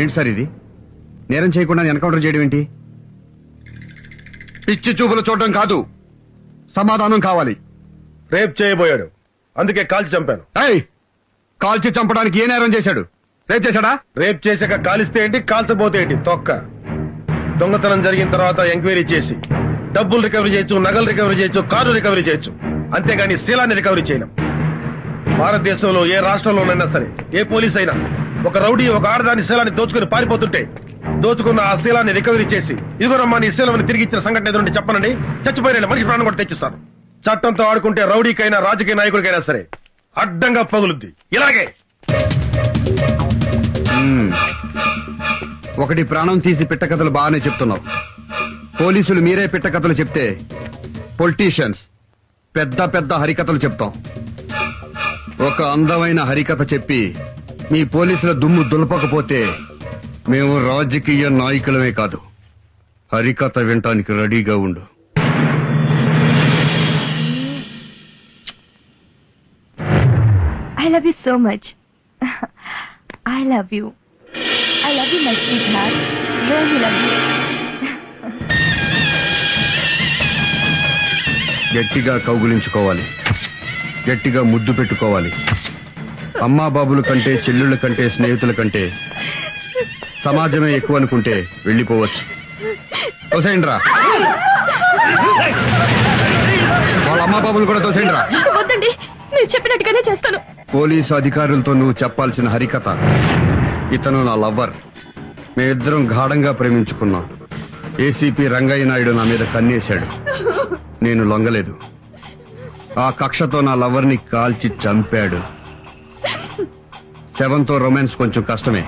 ఏంటి సార్ ఇది? నేరం చేయకుండా ఎన్కౌంటర్ చేయడం ఏంటి? పిచ్చి చూపులు చూడడం కాదు, సమాధానం కావాలి. రేప్ చేయబోయాడు, అందుకే కాల్చి చంపాను. ఏయ్, కాల్చి చంపడానికి ఏ నేరం చేశాడు? రేప్ చేశాడా? రేప్ చేశాక కాలిస్తే ఏంటి, కాల్చబోతే ఏంటి? తొక్క. దొంగతనం జరిగిన తర్వాత ఎంక్వైరీ చేసి డబ్బులు రికవరీ చేయొచ్చు, నగలు రికవరీ చేయొచ్చు, కారు రికవరీ చేయొచ్చు, అంతేగాని శీలాన్ని రికవరీ చేయలేం. భారతదేశంలో ఏ రాష్ట్రంలోనైనా సరే ఏ పోలీస్ అయినా ఒక రౌడీ ఒక ఆడదాని శీలాన్ని దోచుకుని పారిపోతుంటే దోచుకున్న ఆ శీలాన్ని రికవరీ చేసి ఇదిగోనమ్మా నీ శీలం తిరిగి ఇచ్చిన సంఘటన ఎదురుండి చెప్పనండి, చచ్చిపోయిన మనిషి ప్రాణం కూడా తెచ్చిస్తాను. చట్టంతో ఆడుకుంటే రౌడీకైనా రాజకీయ నాయకుడికైనా సరే అడ్డంగా పగులుద్ది. ఇలాగే ఒకటి ప్రాణం తీసి పిట్టకథలు బాగానే చెప్తున్నావు. పోలీసులు మీరే పిట్టకథలు చెప్తే పొలిటీషియన్స్ పెద్ద పెద్ద హరికథలు చెప్తాం. ఒక అందమైన హరికథ చెప్పి మీ పోలీసుల దుమ్ము దులపకపోతే మేము రాజకీయ నాయకులమే కాదు, హరికథ వినటానికి రెడీగా ఉండు. I love you so much. I love you. I love you, my sweetheart. Really love you. గట్టిగా కౌగులించుకోవాలి, గట్టిగా ముద్దు పెట్టుకోవాలి. అమ్మా బాబుల కంటే, చెల్లుళ్ళ కంటే, స్నేహితుల కంటే సమాజమే ఎక్కువ అనుకుంటే వెళ్ళిపోవచ్చు. తోసేయండిరా, వాళ్ళ అమ్మా బాబులు కూడా తోసేయండిరా. వద్దండి, మీరు చెప్పినట్టుగానే చేస్తాను. పోలీసు అధికారులతో నువ్వు చెప్పాల్సిన హరికథ, ఇతను నా లవ్వర్, మేమిద్దరం గాఢంగా ప్రేమించుకున్నాం. ఏసీపీ రంగయ్య నాయుడు నా మీద కన్నేశాడు, నేను లొంగలేదు. ఆ కక్షతో నా లవర్ని కాల్చి చంపాడు. శవంతో రొమాన్స్ కొంచెం కష్టమే,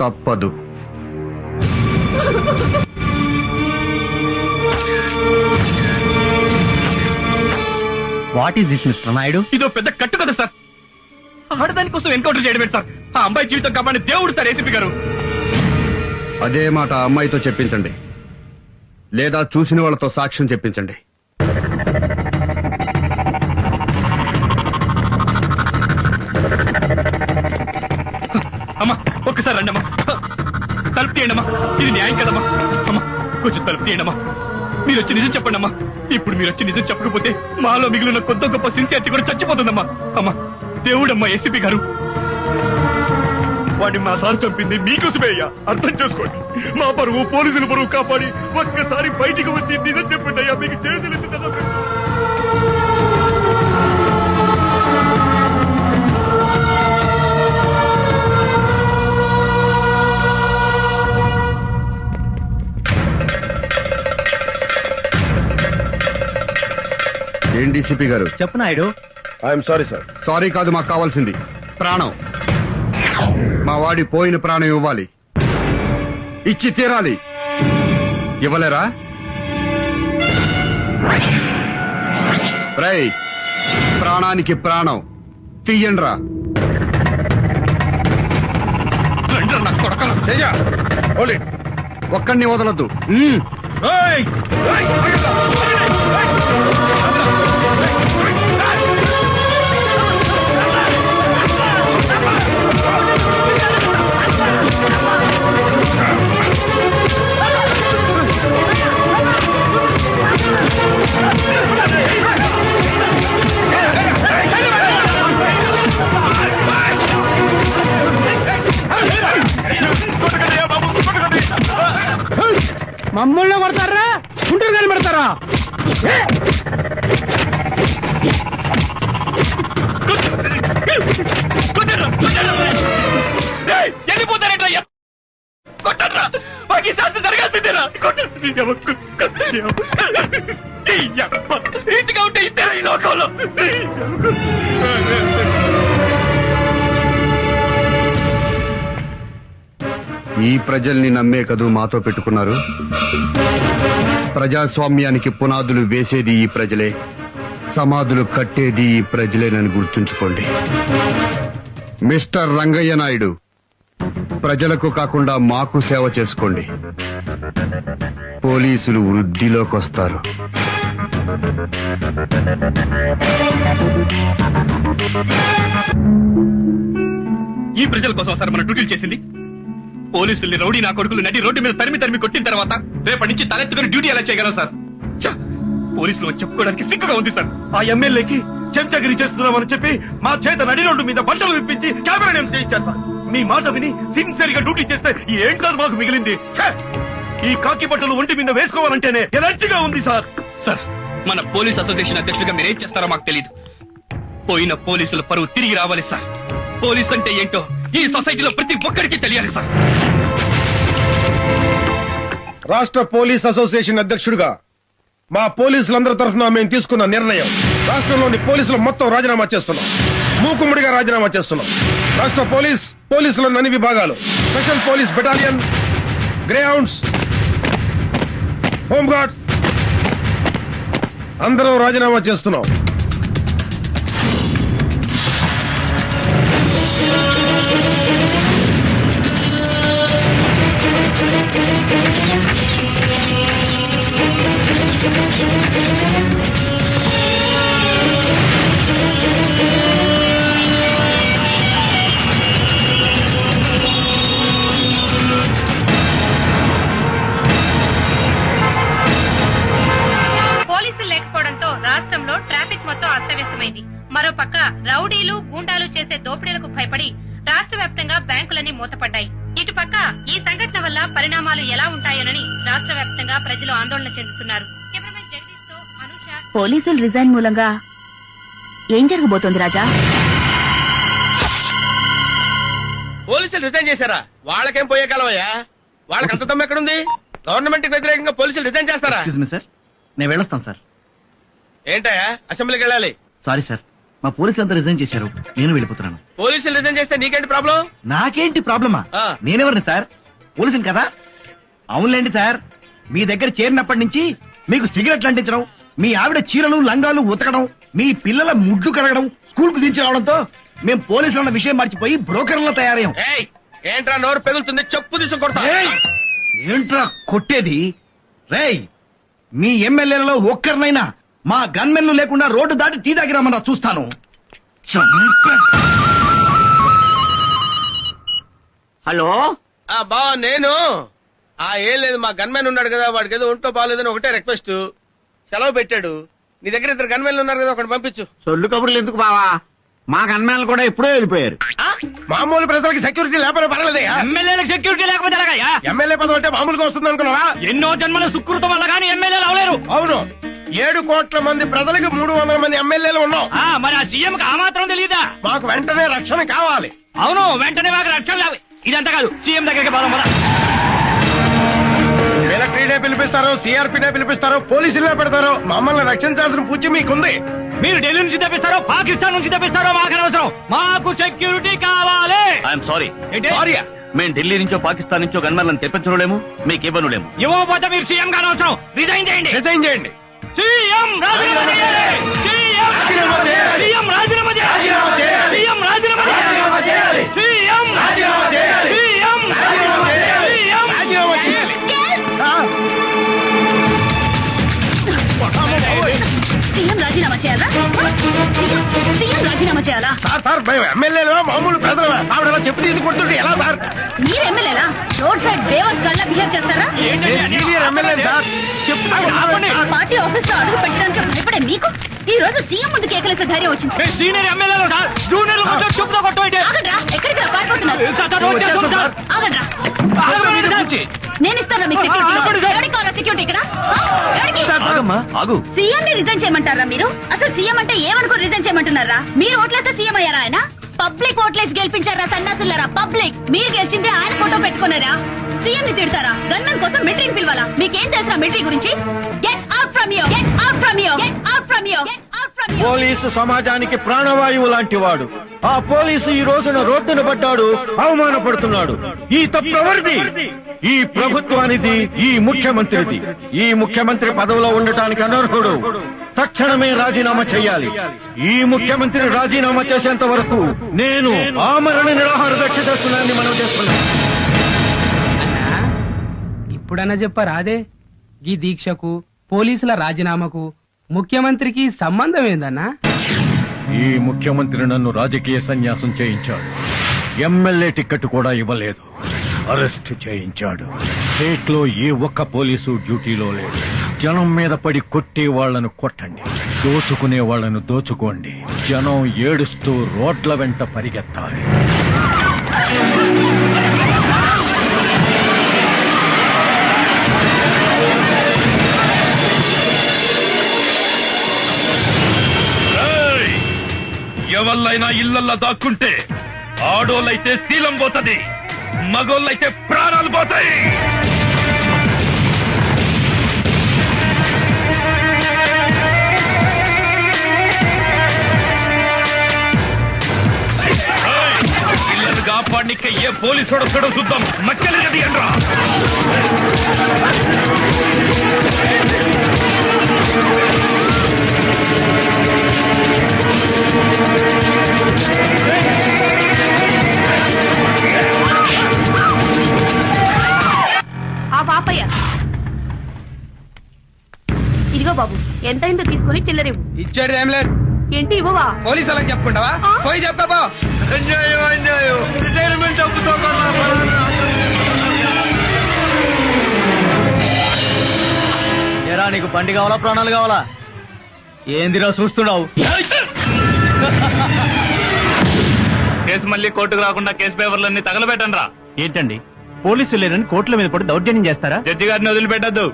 తప్పదు. What is this mister Naidu? ఇదో పెద్ద కట్టు కదా సార్. ఆడదాని కోసం ఎన్కౌంటర్ చేయడమే సార్. ఆ అమ్మాయి జీవితం కాపాడిన దేవుడు సార్ ఏసీపీ గారు. అదే మాట ఆ అమ్మాయితో చెప్పించండి, లేదా చూసిన వాళ్ళతో సాక్ష్యం చెప్పించండి. అమ్మా ఒక్కసారి రండి అమ్మా, తలుపు తీయండి అమ్మా, ఇది న్యాయం కదమ్మా. అమ్మా కొంచెం తలుపు తీయండి అమ్మా, మీరు వచ్చి నిజం చెప్పండి అమ్మా. ఇప్పుడు మీరు వచ్చి నిజం చెప్పకపోతే మాలో మిగిలిన కొత్త గొప్ప సిన్సియారిటీ కూడా చచ్చిపోతుందమ్మా. అమ్మా దేవుడమ్మా ఏసీపీ గారు, వాడిని మా సార్ చంపింది మీకోసమే అయ్యా, అర్థం చేసుకోండి. మా పరువు పోలీసుల పరువు కాపాడి ఒక్కసారి బయటికి వచ్చి నిజం చెప్పండి అయ్యా, మీకు చేతులు ఎత్తి దండం పెడతాను. ఏం డీసీపీ గారు? చెప్పు Naidu. I'm sorry sir. Sorry కాదు, మాకు కావాల్సింది ప్రాణం. మా వాడి పోయిన ప్రాణం ఇవ్వాలి, ఇచ్చి తీరాలి. ఇవ్వలేరా? రై, ప్రాణానికి ప్రాణం తీయండ్రా. ఒక్కడిని వదలొద్దు. మమ్మల్ని కొడతారా, గుంటూరు కానీ పెడతారా? వెళ్ళిపోతారేంటయ్యా, కొట్టరా, మాకు శాస్త్రం జరగాల్సిందేనా? ఇంటిగా ఉంటే ఇస్తారా ఈ లోకంలో? ఈ ప్రజల్ని నమ్మే కదూ మాతో పెట్టుకున్నారు. ప్రజాస్వామ్యానికి పునాదులు వేసేది ఈ ప్రజలే, సమాధులు కట్టేది ఈ ప్రజలేనని గుర్తుంచుకోండి. మిస్టర్ రంగయ్య నాయుడు, ప్రజలకు కాకుండా మాకు సేవ చేసుకోండి. పోలీసులు వృద్ధిలోకి వస్తారు. ఈ ప్రజల కోసం సార్ మన డ్యూటీలు చేసింది. పోలీసుల్ని రౌడీ నా కొడుకులు నడి రోడ్డు మీద తరిమి కొట్టిన తర్వాత రేపటి నుంచి తలెత్తుకుని డ్యూటీ ఎలా చేయగలం సార్? ఛ! పోలీసులు అని చెప్పుకోవడానికి సిగ్గుగా ఉంది సార్. ఆ ఎమ్మెల్యేకి చెంచగిరి చేస్తున్నామని చెప్పి మా చేత నడి రోడ్డు మీద బట్టలు విప్పించి కెమెరా నేమ్స్ చేయించారు సార్. మీ మాట విని సిన్సియర్ గా డ్యూటీ చేస్తే ఏంటి సార్ మాకు మిగిలింది? ఛ! ఈ కాకి బట్టలు ఒంటి మీద వేసుకోవాలంటేనే ఎనర్జీగా ఉంది సార్. సార్, మన పోలీస్ అసోసియేషన్ అధ్యక్షుడిగా మీరేం చేస్తారో మాకు తెలియదు. పోయిన పోలీసుల పరువు తిరిగి రావాలి సార్. పోలీస్ అంటే ఏంటో ఈ సొసైటీలో ప్రతి ఒక్కరికి తెలియాలి సార్. రాష్ట్ర పోలీస్ అసోసియేషన్ అధ్యక్షుడిగా మా పోలీసులందరి తరఫున మేము తీసుకున్న నిర్ణయం, రాష్ట్రంలోని పోలీసులు మొత్తం రాజీనామా చేస్తున్నాం. మూకుమ్మడిగా రాజీనామా చేస్తున్నాం. రాష్ట్ర పోలీసులోని అన్ని విభాగాలు, special police battalion, Greyhounds, home guards అందరం రాజీనామా చేస్తున్నాం. పోలీసులు లేకపోవడంతో రాష్ట్రంలో ట్రాఫిక్ మొత్తం అస్తవ్యస్తమైంది. మరోపక్క రౌడీలు గూండాలు చేసే దోపిడీలకు భయపడి రాష్ట్ర వ్యాప్తంగా బ్యాంకులన్నీ మూతపడ్డాయి. ఇటుపక్క ఈ సంఘటన వల్ల పరిణామాలు ఎలా ఉంటాయోనని రాష్ట్ర వ్యాప్తంగా ప్రజలు ఆందోళన చెందుతున్నారు. కెమెరామెన్ జగదీష్ తో అనూష. పోలీసులు రిజైన్ మూలంగా ఏం జరగబోతోంది రాజా? పోలీసులు రిజైన్ చేశారా? వాళ్ళకేం పోయే కాలమయ్యా? వాళ్ళకి అంత దమ్ము ఎక్కడుంది? గవర్నమెంట్ కి వ్యతిరేకంగా పోలీసులు రిజైన్ చేస్తారా? సార్, నేను వెళ్ళొస్తాను సార్. ఏంటయ్యా, అసెంబ్లీకి వెళ్ళాలి. సారీ సార్, మా పోలీసులు అంతా రిజైన్ చేశారు, నేను వెళ్ళిపోతున్నాను. పోలీసులు రిజైన్ చేస్తే నీకేంటి ప్రాబ్లం? నాకేంటి ప్రాబ్లమా? ఆ. నేనెవరిని సార్? పోలీసుని కదా. అవునులేండి సార్, మీ దగ్గర చేరినప్పటి నుంచి మీకు సిగరెట్లు అంటించడం, మీ ఆవిడ చీరలు లంగాలు ఉతకడం, మీ పిల్లల ముడ్లు కడగడం, స్కూల్ కు దించి రావడంతో మేము పోలీసులు అన్న విషయం మర్చిపోయి బ్రోకర్లను తయారయ్యాం. ఏయ్, ఏంట్రా నోరు పెగులుతుంది? చెప్పు తీసుకు కొడతా. ఏయ్! ఏంట్రా కొట్టేది? రేయ్, మీ ఎమ్మెల్యేలలో ఒక్కరినైనా మా గన్మెన్లు లేకుండా రోడ్డు దాటి టీ తాగిరామన్నా చూస్తాను. హలో, బా నేను ఏం లేదు, మా గన్మెన్ ఉన్నాడు కదా, వాడికి ఏదో ఒంట్లో బాగాలేదని ఒకటే రిక్వెస్ట్. సెలవు పెట్టాడు. నీ దగ్గర 2 గన్మెన్లు ఉన్నారు కదా, ఒకటి పంపించు. సొల్లు కబుర్లు ఎందుకు బావా? మా గన్మేన్లు కూడా ఎప్పుడో వెళ్ళిపోయారు. మామూలు ప్రజలకి సెక్యూరిటీ లేకపోతే పర్వాలేదయ్యా. ఎమ్మెల్యేలకు సెక్యూరిటీ లేకపోతే ఎలాగయ్యా? ఎమ్మెల్యే పదవి అంటే మామూలుగా వస్తుంది అనుకున్నావా? ఎన్నో జన్మల సుకృతం వల్ల కానీ ఎమ్మెల్యేలు అవలేరు. అవును, 7 కోట్ల మంది ప్రజలకు 300 మంది ఎమ్మెల్యేలు ఉన్నాం. మరి ఆ సీఎం కి ఆ మాత్రం తెలియదా? మాకు వెంటనే రక్షణ కావాలి. అవును, వెంటనే మాకు రక్షణ కావాలి. ఇదంతా కాదు, సీఎం దగ్గరికి పోదాం పద. మిలిటరీనే పిలిపిస్తారు, సిఆర్పీనే పిలిపిస్తారు, పోలీసులనే పెడతారు. మమ్మల్ని రక్షించాల్సిన పూచి మీకుంది. మీరు ఢిల్లీ నుంచి తెప్పిస్తారో పాకిస్తాన్ నుంచి తెప్పిస్తారో మాకు అనవసరం. మాకు సెక్యూరిటీ కావాలి. ఐఎమ్ సారీ, ఏంటి? సారీయా? మేము ఢిల్లీ నుంచో పాకిస్తాన్ నుంచో గన్మెన్లను తెప్పించలేము, మీకు ఇవ్వనులేము. ఇవ్వకపోతే మీరు సీఎం కానవసరం. రిజైన్ చేయండి. రిజైన్ చేయండి. సీఎం రాజీనామా చేయాలి. సీఎం రాజీనామా చేయాలి. సీఎం రాజీనామా చేయాలి. రాజీనామా చేయాలి. సీఎం రాజీనామా చేయాలి. సీఎం రాజీనామా చేయాలి. సీఎం రాజీనామా చేయాలి. సీఎం రాజీనామా చేయాలి. సీఎం రాజీనామా చేయాలా? సీఎం రాజీనామా చేయాలా? సార్ మేము ఎమ్మెల్యేలు మామూలు ప్రజలమా? ఆవిడ అలా చెప్పు తీసి కొడుతుంటే ఎలా సార్? మీరు ఎమ్మెల్యేలా? రోడ్ సైడ్ బేవత్ గల్లా బిహేవ్ చేస్తారా? సీనియర్ ఎమ్మెల్యే సార్, ఆపండి. పార్టీ ఆఫీస్ లో అడుగు పెట్టడానికి భయపడే మీకు ఈ రోజు సీఎం ముందు కేకలేసే ధైర్యం వచ్చింది. సీనియర్ ఎమ్మెల్యేలు సార్, జూనియర్ చెప్పుతో కొట్టు. ఆగండ్రా, ఎక్కడికి పారిపోతున్నారు? ఆగండ్రా, నేను ఇస్తాను మీకు సెక్యూరిటీ. ఎవరికి కావాలా సెక్యూరిటీ ఇక్కడ? ఎవరికి? ఆగు. సీఎం ని రిజైన్ చేయమంటారా మీరు? అసలు సీఎం అంటే ఏమనుకో రిజైన్ చేయమంటున్నారా? మీరు ఓట్లేస్తే సీఎం అయ్యారా ఆయన? పబ్లిక్ ఓట్లేసి గెలిపించారా సన్నాసులారా? పబ్లిక్ మీరు గెలిచింది ఆయన ఫోటో పెట్టుకున్నారా? సీఎం ని తిడతారా? గన్మెన్ కోసం మిలిటరీని పిలవాలా? మీకేం తెలుసా మిలిటరీ గురించి? Get out from here, get out from here, get out from here, get out from here. Police సమాజానికి ప్రాణవాయువు లాంటి వాడు. ఆ పోలీసు ఈ రోజున రోడ్డున పడ్డాడు, అవమానపడుతున్నాడు. ఈ తప్పు ఎవరిది? ఈ ప్రభుత్వానిది, ఈ ముఖ్యమంత్రిది. ఈ ముఖ్యమంత్రి పదవిలో ఉండటానికి అనర్హుడు. తక్షణమే రాజీనామా చేయాలి. ఈ ముఖ్యమంత్రి రాజీనామా చేసేంత వరకు నేను ఆమరణ నిరాహార దీక్ష చేస్తున్నానని మనం చేస్తున్నాం. ఇప్పుడన్నా చెప్పారా అదే? ఈ దీక్షకు పోలీసుల రాజీనామాకు ముఖ్యమంత్రికి సంబంధం ఏందన్నా? ఈ ముఖ్యమంత్రి నన్ను రాజకీయ సన్యాసం చేయించాడు. ఎమ్మెల్యే టికెట్ కూడా ఇవ్వలేదు. అరెస్ట్ చేయించాడు. స్టేట్ లో ఏ ఒక్క పోలీసు డ్యూటీలో లేడు. జనం మీద పడి కొట్టే వాళ్లను కొట్టండి, దోచుకునే వాళ్లను దోచుకోండి. జనం ఏడుస్తూ రోడ్ల వెంట పరిగెత్తాలి. ఎవళ్ళైనా ఇళ్లల్లో దాక్కుంటే ఆడోళ్ళైతే శీలం పోతది, మగోళ్ళైతే ప్రాణాలు పోతాయి. పిల్లలు కాపాడికే ఏ పోలీసు వస్తాడో చూద్దాం. మక్కలు గది అనరా. ఆ పాపయ్య ఇదిగో బాబు, ఎంతైందో తీసుకుని చిల్లరివ్వు. ఇచ్చాడు ఏం లేదు. ఏంటి ఇవ్వవా? పోలీసు వాళ్ళకి చెప్పుకుంటావా? పోయి చెప్తా. అన్యాయం, అన్యాయం. రిటైర్మెంట్ డబ్బుతో కొన్నా ఫలానా. ఏరా నీకు బండి కావాలా ప్రాణాలు కావాలా? ఏందిరా చూస్తున్నావు? కేసు మళ్ళీ కోర్టుకు రాకుండా కేసు పేపర్లన్నీ తగలబెట్టండి రా. ఏంటండి పోలీసులు లేరని కోర్టుల మీద పడి దౌర్జన్యం చేస్తారా? జడ్జి గారిని వదిలిపెట్టద్దు.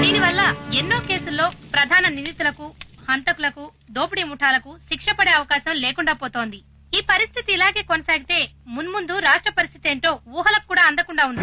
దీనివల్ల ఎన్నో కేసుల్లో ప్రధాన నిందితులకు, హంతకులకు, దోపిడీ ముఠాలకు శిక్ష పడే అవకాశం లేకుండా పోతోంది. ఈ పరిస్థితి ఇలాగే కొనసాగితే మున్ముందు రాష్ట్ర పరిస్థితి ఏంటో ఊహలకు కూడా అందకుండా ఉంది.